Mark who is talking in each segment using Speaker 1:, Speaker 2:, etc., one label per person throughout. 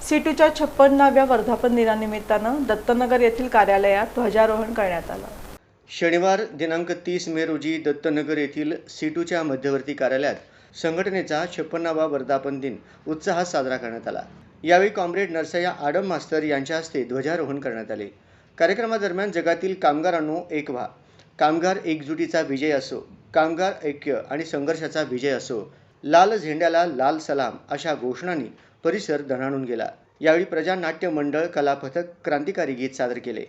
Speaker 1: सीटूच्या 56व्या वर्धापन दिनानिमित्तानं दत्तनगर येथील कार्यालयात ध्वजारोहण करण्यात आलं।
Speaker 2: शनिवार दिनांक 30 मे रोजी दत्तनगर येथील सीटूच्या मध्यवर्ती कार्यालयात संघटनेचा 56वा वर्धापन दिन उत्साहात साजरा करण्यात आला। यावेळी कॉम्रेड नरसय्या आडम मास्तर यांच्या हस्ते ध्वजारोहण करण्यात आले। कार्यक्रमादरम्यान जगातील कामगारांनो एक व्हा, कामगार एकजुटीचा विजय असो, कामगार ऐक्य आणि संघर्षाचा विजय असो, लाल झेंड्याला लाल सलाम अशा घोषणांनी परिसर दणाणून गेला। यावेळी प्रजानाट्य मंडळ कला पथक क्रांतिकारी गीत सादर केले।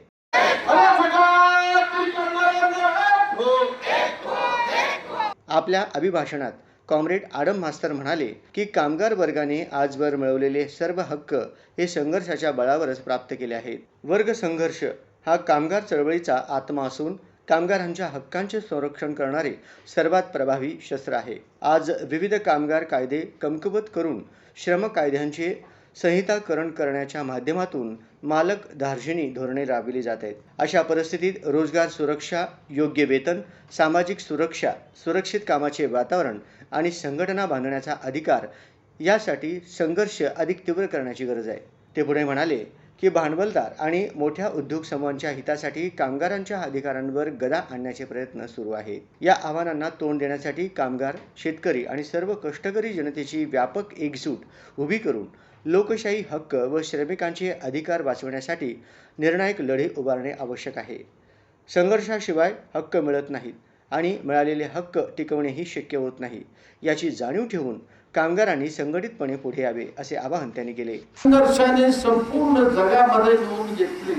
Speaker 2: आपल्या अभिभाषणात कॉम्रेड आडम मास्तर म्हणाले की कामगार वर्गाने आजवर मिळवलेले सर्व हक्क हे संघर्षाच्या बळावरच प्राप्त केले आहेत। वर्ग संघर्ष हा कामगार चळवळीचा आत्मा असून कामगारांच्या हक्कांचे संरक्षण करणारे सर्वात प्रभावी शस्त्र आहे। आज विविध कामगार कायदे कमकुवत करून श्रम कायद्यांचे संहिताकरण करण्याच्या माध्यमातून मालक धार्जिणी धोरणे राबविली जात आहेत। अशा परिस्थितीत रोजगार सुरक्षा, योग्य वेतन, सामाजिक सुरक्षा, सुरक्षित कामाचे वातावरण आणि संघटना बांधण्याचा अधिकार यासाठी संघर्ष अधिक तीव्र करण्याची गरज आहे। ते पुढे म्हणाले की भांडवलदार आणि मोठ्या उद्योग समूहांच्या हितासाठी कामगारांच्या अधिकारांवर गदा आणण्याचे प्रयत्न सुरू आहेत। या आव्हानांना तोंड देण्यासाठी कामगार, शेतकरी आणि सर्व कष्टकरी जनतेची व्यापक एकजूट उभी करून लोकशाही हक्क व श्रमिकांचे अधिकार वाचवण्यासाठी निर्णायक लढे उभारणे आवश्यक आहे। संघर्षाशिवाय हक्क मिळत नाहीत आणि मिळालेले हक्क टिकवणेही शक्य होत नाही। याची जाणीव ठेवून कामगारांनी संघटितपणे पुढे यावे असे आवाहन त्यांनी केले।
Speaker 3: संघर्षाने संपूर्ण जगामध्ये नोंद घेतली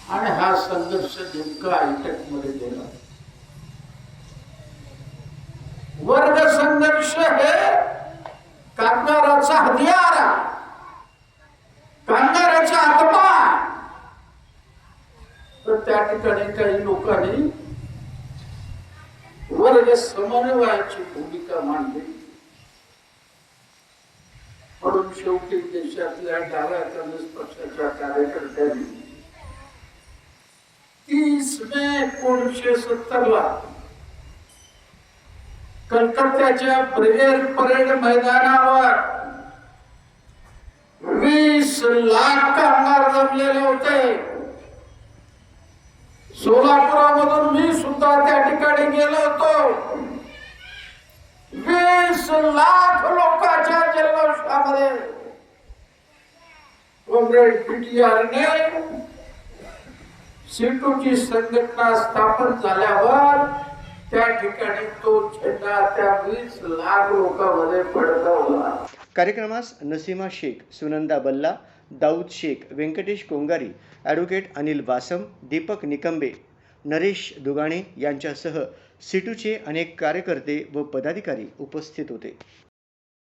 Speaker 3: आणि हा संघर्ष नेमका हायटेक मध्ये गेला। वर्ग संघर्ष हे कामगाराचा हतियार, कामगाराचा आत्मा। तर त्या ठिकाणी काही लोकांनी वर्ग समन्वयाची भूमिका मांडली म्हणून शेवटी देशातल्या डाव्या कम्युनिस्ट पक्षाच्या कार्यकर्त्यांनी 30 मे 1970 कलकत्त्याच्या ब्रिगेड परेड मैदानावर 20 लाख कामगार जमलेले होते। सोलापुरामधून मी सुद्धा त्या ठिकाणी गेलो होतो। 20 लाख लोकांच्या जल्लोषामध्ये कॉम्रेड पीटीआरने सीटूची संघटना स्थापन झाल्यावर त्या ठिकाणी तो झेंडा त्या 20 लाख लोकांमध्ये फडकवला।
Speaker 2: कार्यक्रमास नसीमा शेख, सुनंदा बल्ला, दाऊद शेख, व्यंकटेश कोंगारी, ॲडव्होकेट अनिल वासम, दीपक निकंबे, नरेश दुगाणे यांच्यासह सीटूचे अनेक कार्यकर्ते व पदाधिकारी उपस्थित होते।